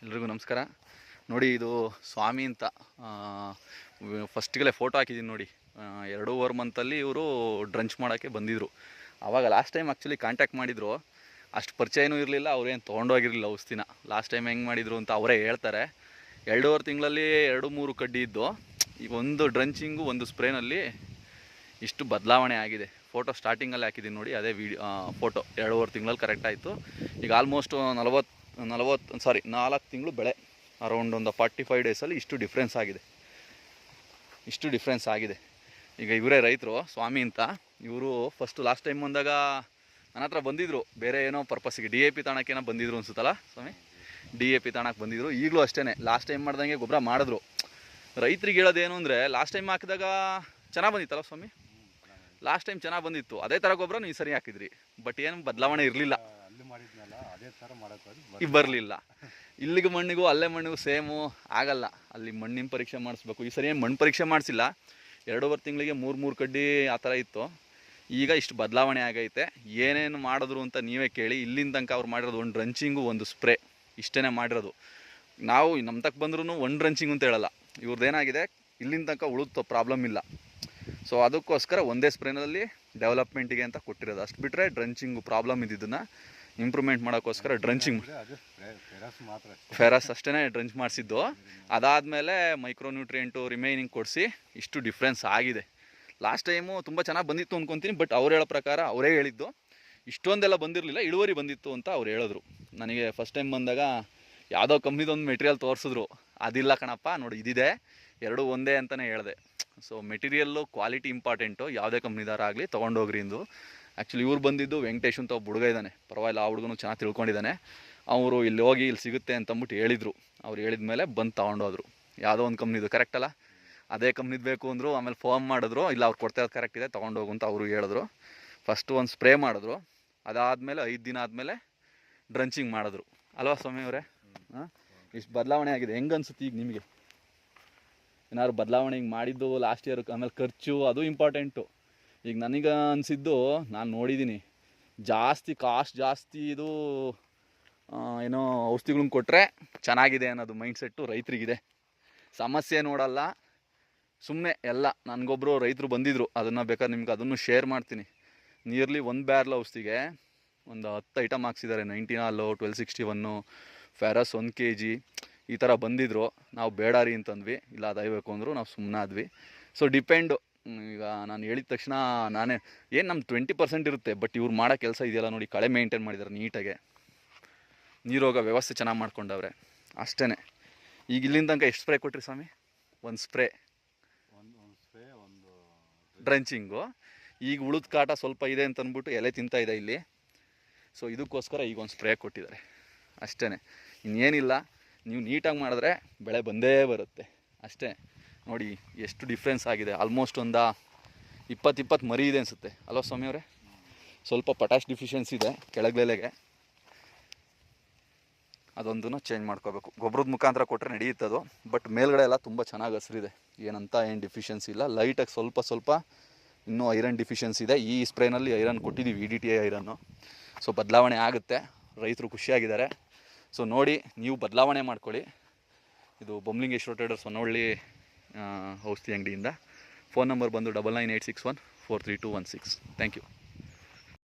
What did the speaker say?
ಎಲ್ರಿಗೂ ನಮಸ್ಕಾರ. ನೋಡಿ, ಇದು ಸ್ವಾಮಿ ಅಂತ ಫಸ್ಟ್ಗಲೇ ಫೋಟೋ ಹಾಕಿದ್ದೀನಿ ನೋಡಿ. 2.5 ಮಂತಲ್ಲಿ ಇವರು ಡ್ರಂಚ್ ಮಾಡೋಕ್ಕೆ ಬಂದಿದ್ದರು. ಆವಾಗ ಲಾಸ್ಟ್ ಟೈಮ್ ಆ್ಯಕ್ಚುಲಿ ಕಾಂಟ್ಯಾಕ್ಟ್ ಮಾಡಿದರು. ಅಷ್ಟು ಪರಿಚಯನೂ ಇರಲಿಲ್ಲ, ಅವ್ರೇನು ತೊಗೊಂಡೋಗಿರಲಿಲ್ಲ ಔಷಧಿನ. ಲಾಸ್ಟ್ ಟೈಮ್ ಹೆಂಗೆ ಮಾಡಿದರು ಅಂತ ಅವರೇ ಹೇಳ್ತಾರೆ. 2.5 ತಿಂಗಳಲ್ಲಿ 2-3 ಕಡ್ಡಿ ಇದ್ದು, ಈಗ ಒಂದು ಡ್ರಂಚಿಂಗು ಒಂದು ಸ್ಪ್ರೇನಲ್ಲಿ ಇಷ್ಟು ಬದಲಾವಣೆ ಆಗಿದೆ. ಫೋಟೋ ಸ್ಟಾರ್ಟಿಂಗಲ್ಲಿ ಹಾಕಿದ್ದೀನಿ ನೋಡಿ, ಅದೇ ಫೋಟೋ 2.5 ತಿಂಗಳಲ್ಲಿ ಕರೆಕ್ಟ್ ಆಯಿತು. ಈಗ ಆಲ್ಮೋಸ್ಟ್ 4 ತಿಂಗಳು ಬೆಳೆ, ಅರೌಂಡ್ ಒಂದು 45 ಡೇಸಲ್ಲಿ ಇಷ್ಟು ಡಿಫ್ರೆನ್ಸ್ ಆಗಿದೆ. ಈಗ ಇವರೇ ರೈತರು, ಸ್ವಾಮಿ ಅಂತ. ಇವರು ಲಾಸ್ಟ್ ಟೈಮ್ ಬಂದಾಗ ನನ್ನ ಹತ್ರ ಬಂದಿದ್ದರು, ಬೇರೆ ಏನೋ ಪರ್ಪಸ್ಸಿಗೆ DAP ತಾಣಕ್ಕೇನೋ ಬಂದಿದ್ರು ಅನ್ಸುತ್ತಲ್ಲ ಸ್ವಾಮಿ. DAP ತಾಣಕ್ಕೆ ಬಂದಿದ್ರು. ಈಗಲೂ ಅಷ್ಟೇ, ಲಾಸ್ಟ್ ಟೈಮ್ ಮಾಡ್ದಂಗೆ ಗೊಬ್ಬರ ಮಾಡಿದ್ರು. ರೈತರಿಗೆ ಹೇಳೋದೇನು ಅಂದರೆ, ಲಾಸ್ಟ್ ಟೈಮ್ ಹಾಕಿದಾಗ ಚೆನ್ನಾಗಿ ಬಂದಿತ್ತಲ್ಲ ಸ್ವಾಮಿ, ಲಾಸ್ಟ್ ಟೈಮ್ ಚೆನ್ನಾಗಿ ಬಂದಿತ್ತು, ಅದೇ ಥರ ಗೊಬ್ಬರ ನೀವು ಸರಿ ಹಾಕಿದ್ರಿ. ಬಟ್ ಏನು ಬದಲಾವಣೆ ಇರಲಿಲ್ಲ, ಬರಲಿಲ್ಲ. ಇಲ್ಲಿಗೆ ಮಣ್ಣಿಗೂ ಅಲ್ಲೇ ಮಣ್ಣಿಗೂ ಸೇಮು ಆಗಲ್ಲ. ಅಲ್ಲಿ ಮಣ್ಣಿನ ಪರೀಕ್ಷೆ ಮಾಡಿಸ್ಬೇಕು. ಈ ಸರಿ ಏನು ಮಣ್ಣು ಪರೀಕ್ಷೆ ಮಾಡಿಸಿಲ್ಲ. 2.5 ತಿಂಗಳಿಗೆ 3 ಕಡ್ಡಿ ಆ ಥರ ಇತ್ತು. ಈಗ ಇಷ್ಟು ಬದಲಾವಣೆ ಆಗೈತೆ. ಏನೇನು ಮಾಡಿದ್ರು ಅಂತ ನೀವೇ ಕೇಳಿ. ಇಲ್ಲಿಂದ ತನಕ ಅವ್ರು ಮಾಡಿರೋದು ಒಂದು ಡ್ರಂಚಿಂಗು ಒಂದು ಸ್ಪ್ರೇ, ಇಷ್ಟೇ ಮಾಡಿರೋದು. ನಾವು ನಮ್ಮ ತಕ್ಕ ಬಂದ್ರೂ ಒಂದು ಡ್ರಂಚಿಂಗ್ ಅಂತ ಹೇಳಲ್ಲ. ಇವ್ರದ್ದೇನಾಗಿದೆ, ಇಲ್ಲಿಂದ ತನಕ ಉಳಿದು ಪ್ರಾಬ್ಲಮ್ ಇಲ್ಲ. ಸೊ ಅದಕ್ಕೋಸ್ಕರ ಒಂದೇ ಸ್ಪ್ರೇನಲ್ಲಿ ಡೆವಲಪ್ಮೆಂಟಿಗೆ ಅಂತ ಕೊಟ್ಟಿರೋದು. ಅಷ್ಟು ಬಿಟ್ಟರೆ ಡ್ರಂಚಿಂಗು ಪ್ರಾಬ್ಲಮ್ ಇದ್ದಿದ್ದನ್ನು ಇಂಪ್ರೂವ್ಮೆಂಟ್ ಮಾಡೋಕ್ಕೋಸ್ಕರ ಡ್ರಂಚಿಂಗ್ ಫೆರಸ್ ಅಷ್ಟೇ ಡ್ರಂಚ್ ಮಾಡಿಸಿದ್ದು. ಅದಾದಮೇಲೆ ಮೈಕ್ರೋನ್ಯೂಟ್ರಿಯೆಂಟು ರಿಮೈನಿಂಗ್ ಕೊಡಿಸಿ ಇಷ್ಟು ಡಿಫ್ರೆನ್ಸ್ ಆಗಿದೆ. ಲಾಸ್ಟ್ ಟೈಮು ತುಂಬ ಚೆನ್ನಾಗಿ ಬಂದಿತ್ತು ಅಂದ್ಕೊತೀನಿ. ಬಟ್ ಅವ್ರು ಹೇಳೋ ಪ್ರಕಾರ, ಅವರೇ ಹೇಳಿದ್ದು ಇಷ್ಟೊಂದೆಲ್ಲ ಬಂದಿರಲಿಲ್ಲ, ಇಳುವರಿ ಬಂದಿತ್ತು ಅಂತ ಅವ್ರು ಹೇಳಿದ್ರು. ನನಗೆ ಫಸ್ಟ್ ಟೈಮ್ ಬಂದಾಗ ಯಾವುದೋ ಕಂಪ್ನಿದೊಂದು ಮೆಟೀರಿಯಲ್ ತೋರಿಸಿದ್ರು. ಅದಿಲ್ಲ ಕಣಪ್ಪ, ನೋಡಿ ಇದಿದೆ, 2 ಒಂದೇ ಅಂತಲೇ ಹೇಳಿದೆ. So material quality important. ಯಾವುದೇ ಕಂಪ್ನಿದಾರಾಗಲಿ ತೊಗೊಂಡೋಗ್ರಿ ಇಂದು. ಆ್ಯಕ್ಚುಲಿ ಇವ್ರು ಬಂದಿದ್ದು ವೆಂಕಟೇಶ್ ಅಂತ ಒಬ್ಬ ಹುಡುಗ ಇದ್ದಾನೆ, ಪರವಾಗಿಲ್ಲ, ಆ ಹುಡುಗನು ಚೆನ್ನಾಗಿ ತಿಳ್ಕೊಂಡಿದ್ದಾನೆ. ಅವರು ಇಲ್ಲಿ ಹೋಗಿ ಇಲ್ಲಿ ಸಿಗುತ್ತೆ ಅಂತಂದ್ಬಿಟ್ಟು ಹೇಳಿದರು. ಅವ್ರು ಹೇಳಿದ ಮೇಲೆ ಬಂದು ತೊಗೊಂಡೋದ್ರು. ಯಾವುದೋ ಒಂದು ಕಂಪ್ನಿದು ಕರೆಕ್ಟ್ ಅಲ್ಲ, ಅದೇ ಕಂಪ್ನಿದು ಬೇಕು ಅಂದರು. ಆಮೇಲೆ ಫೋನ್ ಮಾಡಿದ್ರು, ಇಲ್ಲ ಅವ್ರು ಕೊಡ್ತಾ ಇರೋದು ಕರೆಕ್ಟ್ ಇದೆ, ತೊಗೊಂಡೋಗು ಅಂತ ಅವರು ಹೇಳಿದ್ರು. ಫಸ್ಟು ಒಂದು ಸ್ಪ್ರೇ ಮಾಡಿದ್ರು. ಅದಾದಮೇಲೆ 5 ದಿನ ಆದಮೇಲೆ ಡ್ರಂಚಿಂಗ್ ಮಾಡಿದ್ರು. ಅಲ್ವಾ ಸ್ವಾಮಿ ಅವರೇ? ಇಷ್ಟು ಬದಲಾವಣೆ ಆಗಿದೆ. ಹೆಂಗೆ ಅನ್ಸುತ್ತೆ ಈಗ ನಿಮಗೆ? ಏನಾದ್ರು ಬದಲಾವಣೆ ಹಿಂಗೆ ಮಾಡಿದ್ದು ಲಾಸ್ಟ್ ಇಯರ್? ಆಮೇಲೆ ಖರ್ಚು ಅದು ಇಂಪಾರ್ಟೆಂಟು. ಈಗ ನನಗೆ ಅನಿಸಿದ್ದು, ನಾನು ನೋಡಿದ್ದೀನಿ, ಕಾಸ್ಟ್ ಜಾಸ್ತಿ ಇದು ಏನೋ ಔಷಧಿಗಳನ್ನ ಕೊಟ್ಟರೆ ಚೆನ್ನಾಗಿದೆ ಅನ್ನೋದು ಮೈಂಡ್ಸೆಟ್ಟು ರೈತರಿಗಿದೆ. ಸಮಸ್ಯೆ ನೋಡಲ್ಲ, ಸುಮ್ಮನೆ ಎಲ್ಲ. ನನಗೊಬ್ಬರು ರೈತರು ಬಂದಿದ್ದರು, ಅದನ್ನು ಬೇಕಾದ್ರೆ ನಿಮ್ಗೆ ಅದನ್ನು ಶೇರ್ ಮಾಡ್ತೀನಿ. ನಿಯರ್ಲಿ 1 ಬ್ಯಾರ್ಲ್ ಔಷಧಿಗೆ ಒಂದು 10 ಐಟಮ್ ಹಾಕ್ಸಿದ್ದಾರೆ. 19 1261 ಫೆರಸ್ 1 kg ಈ ಥರ ಬಂದಿದ್ದರು. ನಾವು ಬೇಡ ರೀ ಅಂತಂದ್ವಿ, ಇಲ್ಲ ಅದಾಗಬೇಕು ಅಂದರು, ನಾವು ಸುಮ್ಮನಾದ್ವಿ. So depend. ಈಗ ನಾನು ಹೇಳಿದ ತಕ್ಷಣ ಏನು ನಮ್ಮ 20% ಇರುತ್ತೆ. ಬಟ್ ಇವ್ರು ಮಾಡೋ ಕೆಲಸ ಇದೆಯಲ್ಲ ನೋಡಿ, ಕಳೆ ಮೇಂಟೈನ್ ಮಾಡಿದ್ದಾರೆ ನೀಟಾಗೆ, ನೀರೋಗ ವ್ಯವಸ್ಥೆ ಚೆನ್ನಾಗಿ ಮಾಡ್ಕೊಂಡವ್ರೆ, ಅಷ್ಟೇ. ಈಗ ಇಲ್ಲಿಂದ ತನಕ ಎಷ್ಟು ಸ್ಪ್ರೇ ಕೊಟ್ರಿ ಸ್ವಾಮಿ? ಒಂದು ಸ್ಪ್ರೇ, ಒಂದು ಡ್ರಂಚಿಂಗು. ಈಗ ಉಳಿದ ಕಾಟ ಸ್ವಲ್ಪ ಇದೆ ಅಂತ ಅಂದ್ಬಿಟ್ಟು ಎಲೆ ತಿಂತಾ ಇದೆ ಇಲ್ಲಿ. ಸೊ ಇದಕ್ಕೋಸ್ಕರ ಈಗ ಒಂದು ಸ್ಪ್ರೇ ಕೊಟ್ಟಿದ್ದಾರೆ, ಅಷ್ಟೇ. ಇನ್ನೇನಿಲ್ಲ. ನೀವು ನೀಟಾಗಿ ಮಾಡಿದ್ರೆ ಬೆಳೆ ಬಂದೇ ಬರುತ್ತೆ, ಅಷ್ಟೇ. ನೋಡಿ ಎಷ್ಟು ಡಿಫ್ರೆನ್ಸ್ ಆಗಿದೆ. ಆಲ್ಮೋಸ್ಟ್ ಒಂದು 20 ಮರಿ ಇದೆ ಅನಿಸುತ್ತೆ ಅಲ್ವಾ ಸ್ವಾಮಿ ಅವರೇ? ಸ್ವಲ್ಪ ಪೊಟ್ಯಾಶ್ ಡಿಫಿಷಿಯನ್ಸಿ ಇದೆ ಕೆಳಗಲೆಗೆ, ಅದೊಂದನ್ನು ಚೇಂಜ್ ಮಾಡ್ಕೋಬೇಕು. ಗೊಬ್ಬರದ ಮುಖಾಂತರ ಕೊಟ್ಟರೆ ನಡೆಯುತ್ತದು. ಬಟ್ ಮೇಲ್ಗಡೆ ಎಲ್ಲ ತುಂಬ ಚೆನ್ನಾಗಿ ಹಸಿರಿದೆ, ಏನು ಡಿಫಿಷಿಯನ್ಸಿ ಇಲ್ಲ. ಲೈಟಾಗಿ ಸ್ವಲ್ಪ ಇನ್ನೂ ಐರನ್ ಡಿಫಿಷಿಯನ್ಸಿ ಇದೆ. ಈ ಸ್ಪ್ರೇನಲ್ಲಿ ಐರನ್ ಕೊಟ್ಟಿದ್ದೀವಿ, EDTA ಐರನ್ನು. ಸೊ ಬದಲಾವಣೆ ಆಗುತ್ತೆ, ರೈತರು ಖುಷಿಯಾಗಿದ್ದಾರೆ. ಸೊ ನೋಡಿ, ನೀವು ಬದಲಾವಣೆ ಮಾಡ್ಕೊಳ್ಳಿ. ಇದು ಬೊಮ್ಲಿಂಗೇಶ್ವರ ಟ್ರೇಡರ್ಸ್ ಹೊನ್ನವಳ್ಳಿ ಔಷಧಿ ಅಂಗಡಿಯಿಂದ. ಫೋನ್ ನಂಬರ್ ಬಂದು 9986143216. Thank you.